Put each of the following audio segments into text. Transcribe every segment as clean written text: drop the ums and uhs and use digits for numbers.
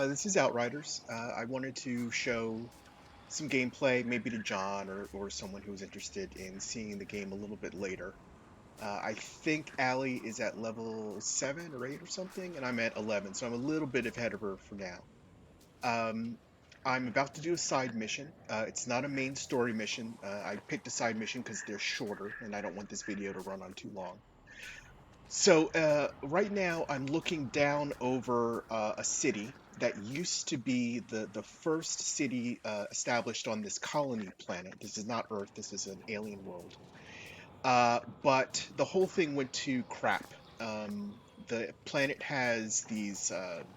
This is Outriders. I wanted to show some gameplay, maybe to John or someone who's interested in seeing the game a little bit later. I think Allie is at level 7 or 8 or something, and I'm at 11, so I'm a little bit ahead of her for now. Um, I'm about to do a side mission. It's not a main story mission. I picked a side mission because they're shorter, and I don't want this video to run on too long. So right now I'm looking down over a city that used to be the first city established on this colony planet. This is not Earth. This is an alien world. But the whole thing went to crap. The planet has these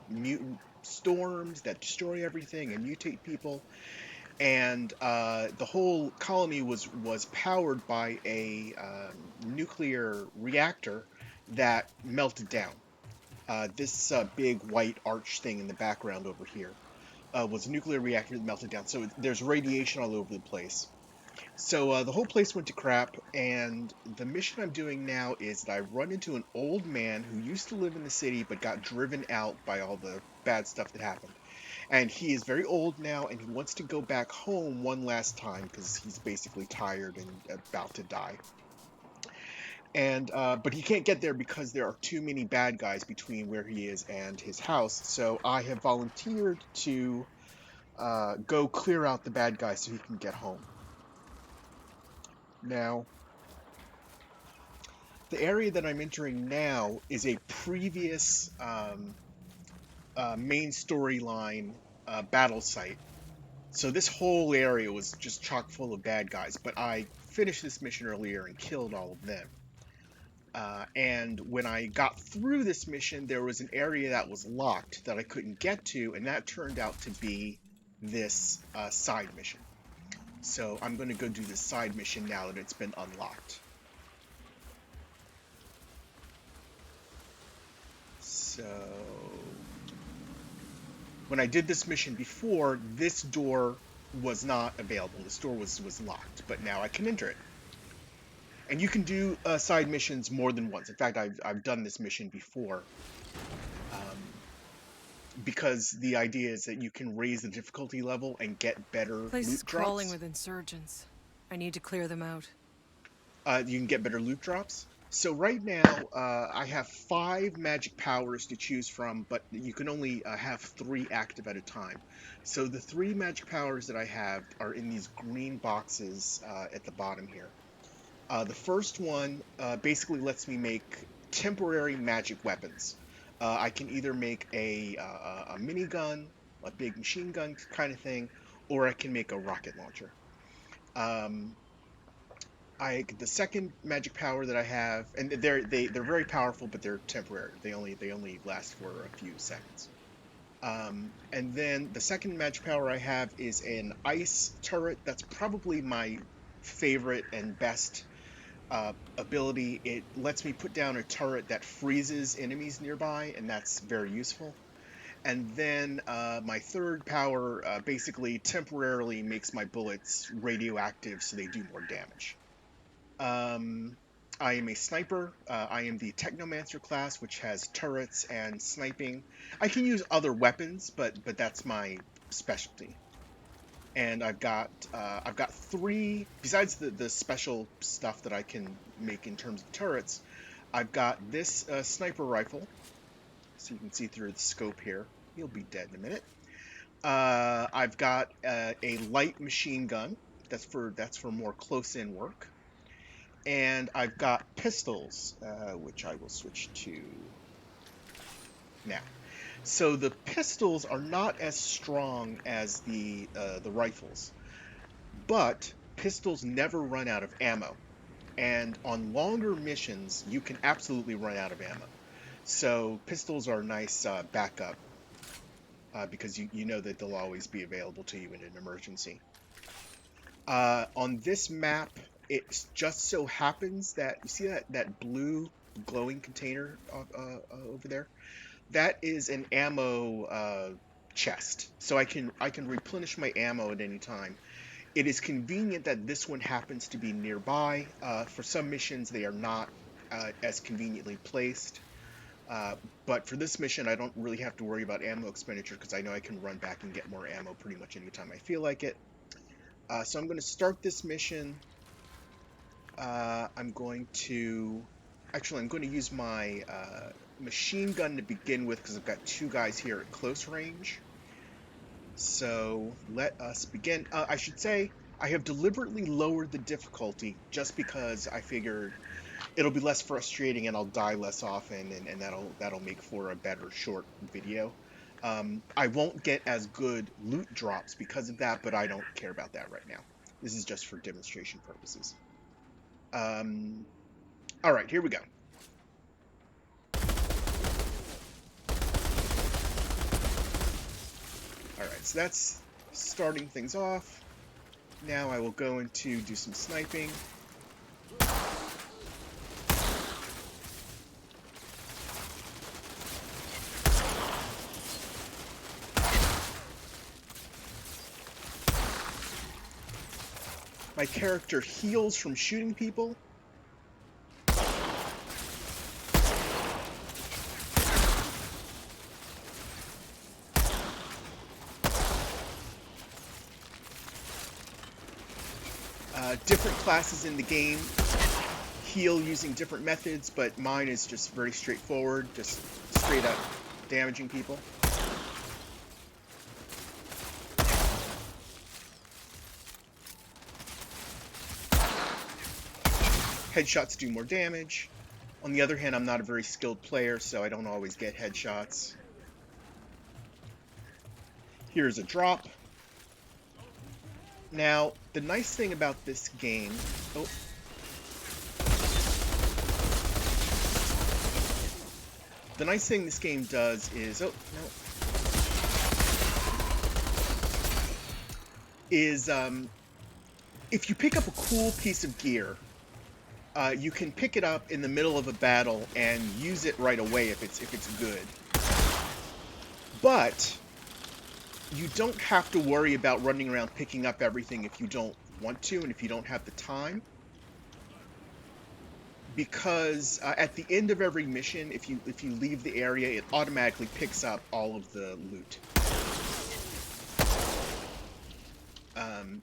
mutant storms that destroy everything and mutate people, and the whole colony was powered by a nuclear reactor that melted down. This big white arch thing in the background over here was a nuclear reactor that melted down. So there's radiation all over the place. So the whole place went to crap, and the mission I'm doing now is that I run into an old man who used to live in the city but got driven out by all the bad stuff that happened. And he is very old now, and he wants to go back home one last time because he's basically tired and about to die. And but he can't get there because there are too many bad guys between where he is and his house. So I have volunteered to go clear out the bad guys so he can get home. Now, the area that I'm entering now is a previous main storyline battle site. So this whole area was just chock full of bad guys, but I finished this mission earlier and killed all of them. And when I got through this mission, there was an area that was locked that I couldn't get to, and that turned out to be this side mission. So I'm going to go do this side mission now that it's been unlocked. So when I did this mission before, this door was not available. This door was locked, but now I can enter it. And you can do side missions more than once. In fact, I've done this mission before. Because the idea is that you can raise the difficulty level and get better Place is loot crawling drops. with insurgents. I need to clear them out. You can get better loot drops. So right now, I have 5 magic powers to choose from, but you can only have 3 active at a time. So the 3 magic powers that I have are in these green boxes at the bottom here. The first one basically lets me make temporary magic weapons. I can either make a minigun, a big machine gun kind of thing, or I can make a rocket launcher. Um, the second magic power that I have, and they're very powerful, but they're temporary. They only last for a few seconds. And then the second magic power I have is an ice turret. That's probably my favorite and best ability. It lets me put down a turret that freezes enemies nearby, and that's very useful. And then my third power basically temporarily makes my bullets radioactive so they do more damage. Um, I am a sniper. I am the Technomancer class, which has turrets and sniping. I can use other weapons, but that's my specialty. And I've got 3 besides the special stuff that I can make in terms of turrets. I've got this sniper rifle, so you can see through the scope here. He'll be dead in a minute. I've got a light machine gun. That's for more close-in work. And I've got pistols, which I will switch to now. So the pistols are not as strong as the rifles, but pistols never run out of ammo. And on longer missions, you can absolutely run out of ammo. So pistols are a nice backup because you know that they'll always be available to you in an emergency. On this map, it just so happens that you see that blue glowing container over there. That is an ammo chest, so I can replenish my ammo at any time. It is convenient that this one happens to be nearby. For some missions, they are not as conveniently placed. Uh, but for this mission, I don't really have to worry about ammo expenditure because I know I can run back and get more ammo pretty much anytime I feel like it. So I'm going to start this mission. I'm going to... Actually, I'm going to use my machine gun to begin with because I've got two guys here at close range. So let us begin. I should say I have deliberately lowered the difficulty just because I figured it'll be less frustrating and I'll die less often, and that'll make for a better short video. I won't get as good loot drops because of that, but I don't care about that right now. This is just for demonstration purposes. All right, here we go. All right, so that's starting things off. Now I will go into do some sniping. My character heals from shooting people. Different classes in the game heal using different methods, but mine is just very straightforward, just straight up damaging people. Headshots do more damage. On the other hand, I'm not a very skilled player, so I don't always get headshots. Here's a drop. Now, the nice thing about this game... Oh. The nice thing this game does is... Oh, no. Is, if you pick up a cool piece of gear, you can pick it up in the middle of a battle and use it right away if it's good. But you don't have to worry about running around picking up everything if you don't want to and if you don't have the time. Because at the end of every mission, if you leave the area, it automatically picks up all of the loot.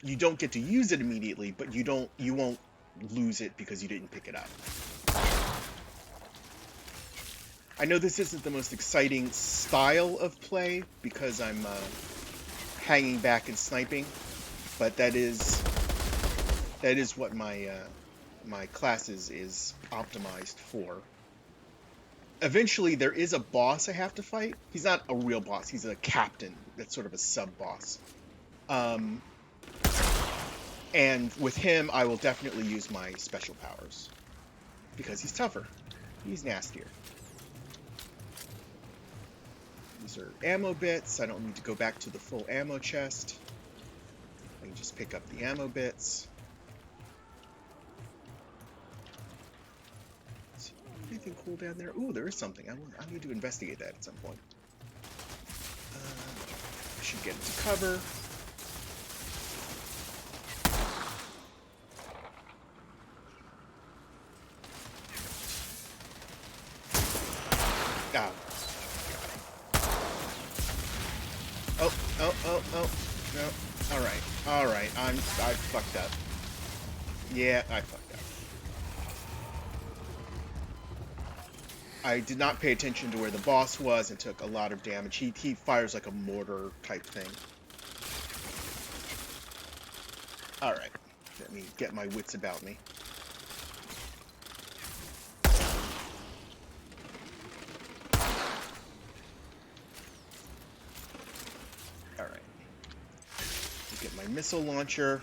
You don't get to use it immediately, but you won't lose it because you didn't pick it up. I know this isn't the most exciting style of play because I'm hanging back and sniping, but that is what my my class is optimized for. Eventually, there is a boss I have to fight. He's not a real boss. He's a captain. That's sort of a sub-boss. And with him, I will definitely use my special powers. Because he's tougher. He's nastier. These are ammo bits. I don't need to go back to the full ammo chest. I can just pick up the ammo bits. Is anything cool down there? Ooh, there is something. I need to investigate that at some point. I should get into cover. Ah. Oh, no. Alright, I fucked up. Yeah, I fucked up. I did not pay attention to where the boss was and took a lot of damage. He fires like a mortar type thing. Alright, let me get my wits about me. Get my missile launcher.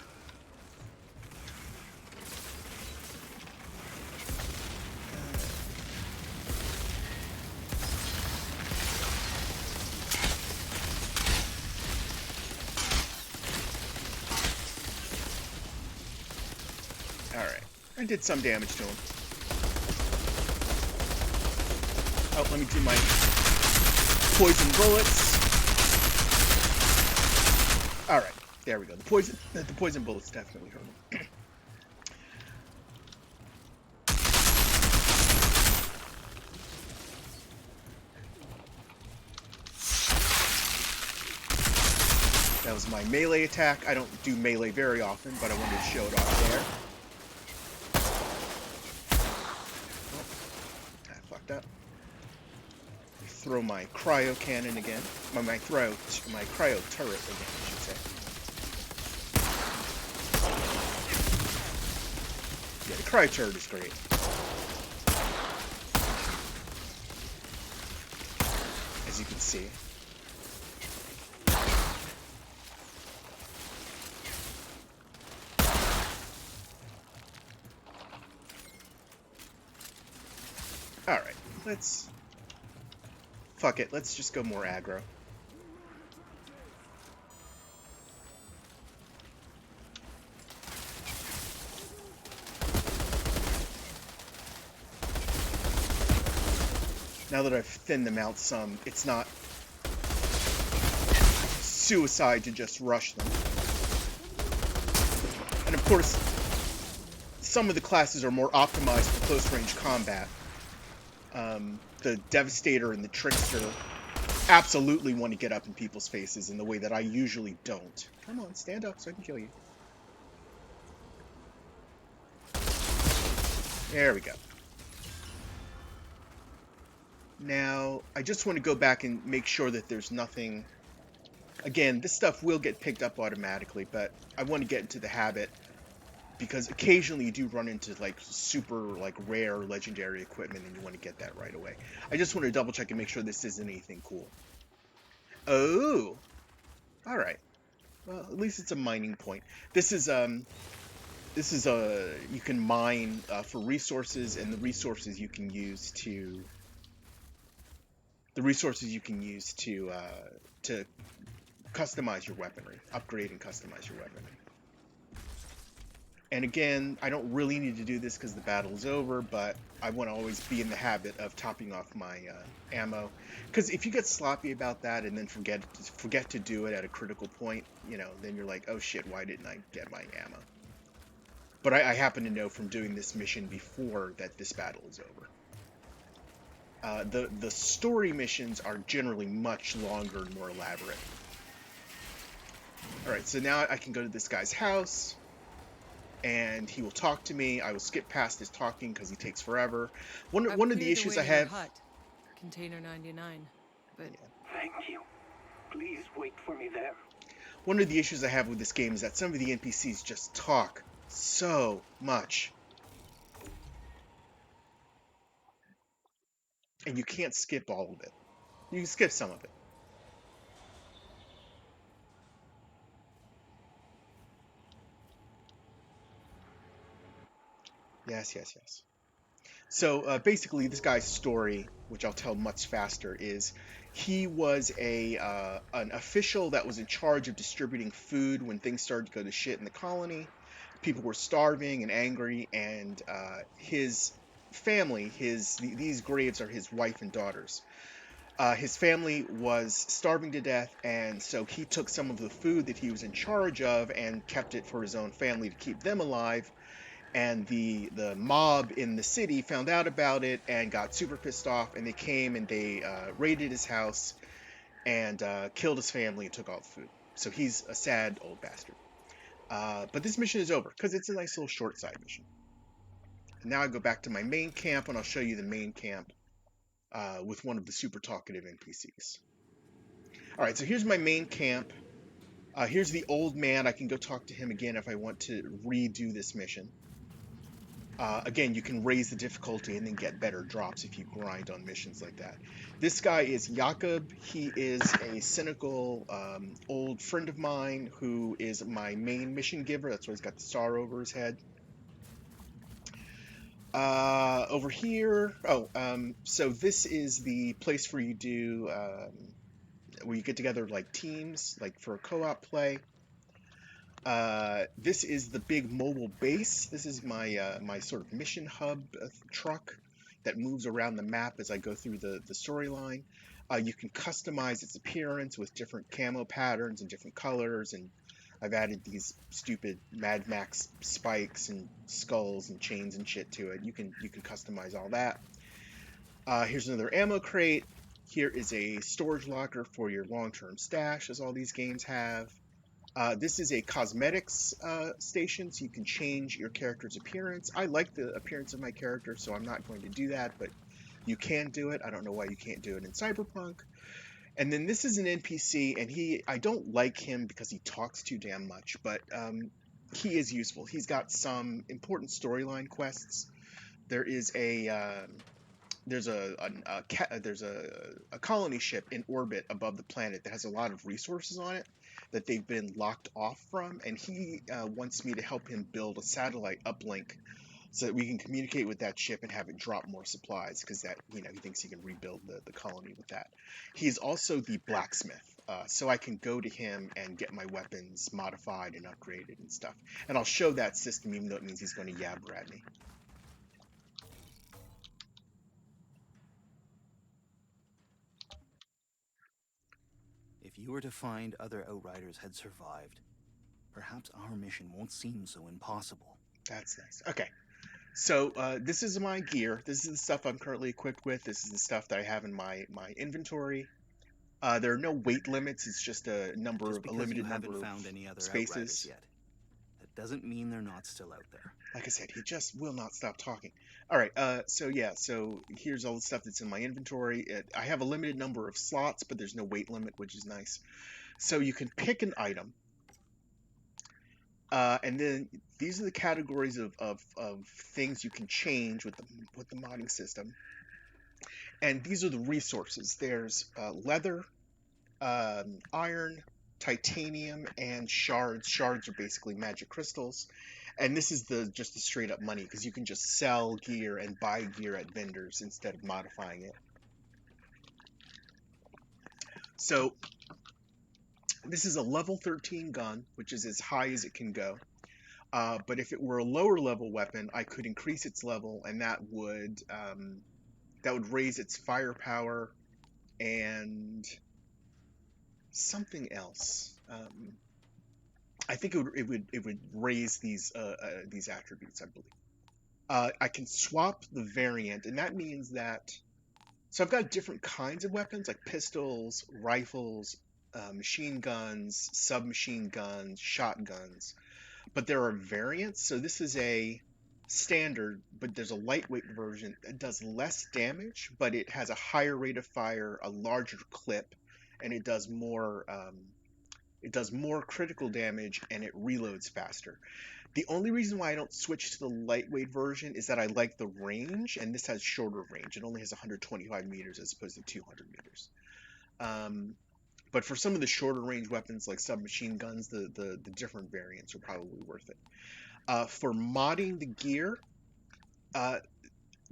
Alright. I did some damage to him. Oh, let me do my poison bullets. Alright. There we go. The poison bullets definitely hurt him. That was my melee attack. I don't do melee very often, but I wanted to show it off there. Oh, I fucked up. Throw my cryo cannon again. My cryo turret again, I should say. Yeah, the cryo turret is great. As you can see. Alright, fuck it, let's just go more aggro. Now that I've thinned them out some, it's not suicide to just rush them. And of course, some of the classes are more optimized for close-range combat. The Devastator and the Trickster absolutely want to get up in people's faces in the way that I usually don't. Come on, stand up so I can kill you. There we go. Now, I just want to go back and make sure that there's nothing... Again, this stuff will get picked up automatically, but I want to get into the habit, because occasionally you do run into like super like rare legendary equipment and you want to get that right away. I just want to double check and make sure this isn't anything cool. Oh, all right. Well, at least it's a mining point. This is you can mine for resources, and the resources you can use to to customize your weaponry, upgrade and customize your weaponry. And again, I don't really need to do this because the battle is over, but I want to always be in the habit of topping off my ammo. Because if you get sloppy about that and then forget to do it at a critical point, you know, then you're like, oh shit, why didn't I get my ammo? But I happen to know from doing this mission before that this battle is over. The story missions are generally much longer and more elaborate. Alright, so now I can go to this guy's house, and he will talk to me. I will skip past his talking because he takes forever. One of the issues I have... Hut. Container 99. But... Yeah. Thank you. Please wait for me there. One of the issues I have with this game is that some of the NPCs just talk so much. And you can't skip all of it. You can skip some of it. Yes. So basically, this guy's story, which I'll tell much faster, is he was an official that was in charge of distributing food when things started to go to shit in the colony. People were starving and angry, and his family, these graves are his wife and daughters. His family was starving to death, and so he took some of the food that he was in charge of and kept it for his own family to keep them alive. And the mob in the city found out about it and got super pissed off, and they came and they raided his house and killed his family and took all the food. So he's a sad old bastard. But this mission is over because it's a nice little short side mission. And now I go back to my main camp, and I'll show you the main camp with one of the super talkative NPCs. All right, so here's my main camp. Here's the old man. I can go talk to him again if I want to redo this mission. Again, you can raise the difficulty and then get better drops if you grind on missions like that. This guy is Jakob. He is a cynical old friend of mine who is my main mission giver. That's why he's got the star over his head. Over here, so this is the place where you do, where you get together like teams, like for a co-op play. This is the big mobile base. This is my my sort of mission hub truck that moves around the map as I go through the storyline. You can customize its appearance with different camo patterns and different colors, and I've added these stupid Mad Max spikes and skulls and chains and shit to it. You can customize all that. Here's another ammo crate. Here is a storage locker for your long-term stash, as all these games have. This is a cosmetics station, so you can change your character's appearance. I like the appearance of my character, so I'm not going to do that, but you can do it. I don't know why you can't do it in Cyberpunk. And then this is an NPC, and I don't like him because he talks too damn much, but he is useful. He's got some important storyline quests. There is there's a colony ship in orbit above the planet that has a lot of resources on it that they've been locked off from, and he wants me to help him build a satellite uplink so that we can communicate with that ship and have it drop more supplies, because that, he thinks he can rebuild the colony with that. He's also the blacksmith, so I can go to him and get my weapons modified and upgraded and stuff. And I'll show that system, even though it means he's going to yabber at me. If you were to find other Outriders had survived, perhaps our mission won't seem so impossible. That's nice. Okay. So this is my gear. This is the stuff I'm currently equipped with. This is the stuff that I have in my inventory. There are no weight limits. It's just a limited number of found any other spaces. Outriders yet, that doesn't mean they're not still out there. Like I said, he just will not stop talking. All right. So here's all the stuff that's in my inventory. I have a limited number of slots, but there's no weight limit, which is nice. So you can pick an item. And then these are the categories of things you can change with the modding system. And these are the resources. There's leather, iron, titanium, and shards. Shards are basically magic crystals. And this is just the straight up money, because you can just sell gear and buy gear at vendors instead of modifying it. So this is a level 13 gun, which is as high as it can go. But if it were a lower level weapon, I could increase its level, and that would raise its firepower and something else. I think it would raise these attributes, I believe. I can swap the variant, and that means that. So I've got different kinds of weapons, like pistols, rifles, machine guns, submachine guns, shotguns. But there are variants. So this is a standard, but there's a lightweight version that does less damage, but it has a higher rate of fire, a larger clip, and it does more critical damage, and it reloads faster. The only reason why I don't switch to the lightweight version is that I like the range, and this has shorter range. It only has 125 meters as opposed to 200 meters. But for some of the shorter range weapons like submachine guns, the different variants are probably worth it. For modding the gear,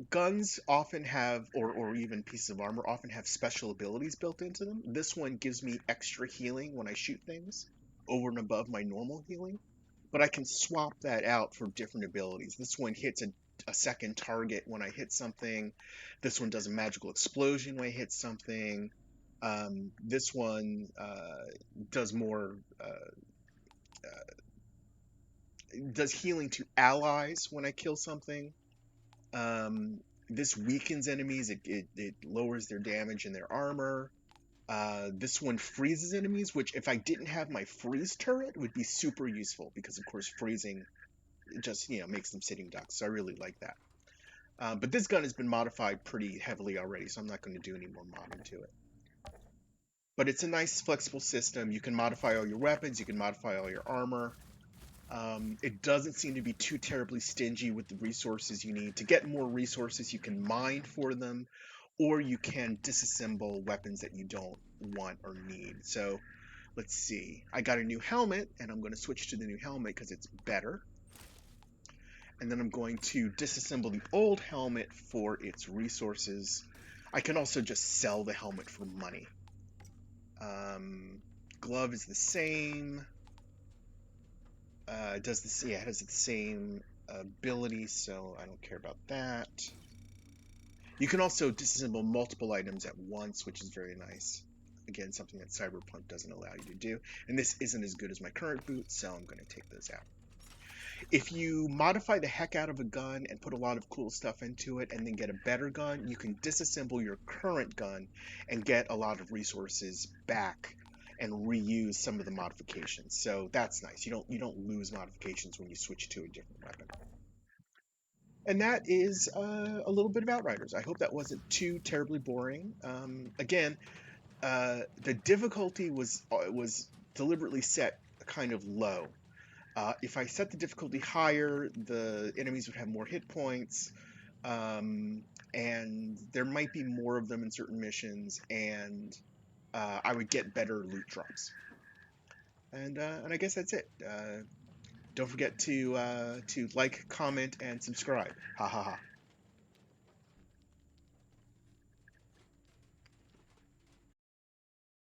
guns often have, or even pieces of armor often have special abilities built into them. This one gives me extra healing when I shoot things, over and above my normal healing. But I can swap that out for different abilities. This one hits a second target when I hit something. This one does a magical explosion when I hit something. This one does more, does healing to allies when I kill something. This weakens enemies. It lowers their damage and their armor. This one freezes enemies, which if I didn't have my freeze turret would be super useful, because of course freezing just makes them sitting ducks. So I really like that. But this gun has been modified pretty heavily already, so I'm not going to do any more modding to it. But it's a nice flexible system. You can modify all your weapons, you can modify all your armor. It doesn't seem to be too terribly stingy with the resources you need. To get more resources, you can mine for them, or you can disassemble weapons that you don't want or need. So let's see. I got a new helmet, and I'm going to switch to the new helmet because it's better. And then I'm going to disassemble the old helmet for its resources. I can also just sell the helmet for money. Glove is the same. It has the same ability, so I don't care about that. You can also disassemble multiple items at once, which is very nice. Again, something that Cyberpunk doesn't allow you to do. And this isn't as good as my current boot, so I'm going to take those out. If you modify the heck out of a gun and put a lot of cool stuff into it and then get a better gun, you can disassemble your current gun and get a lot of resources back. and reuse some of the modifications. So that's nice. You don't lose modifications when you switch to a different weapon. And that is a little bit of Outriders. I hope that wasn't too terribly boring. Again, the difficulty was deliberately set kind of low. If I set the difficulty higher, the enemies would have more hit points, and there might be more of them in certain missions, and I would get better loot drops. And I guess that's it. Don't forget to like, comment, and subscribe. Ha ha ha.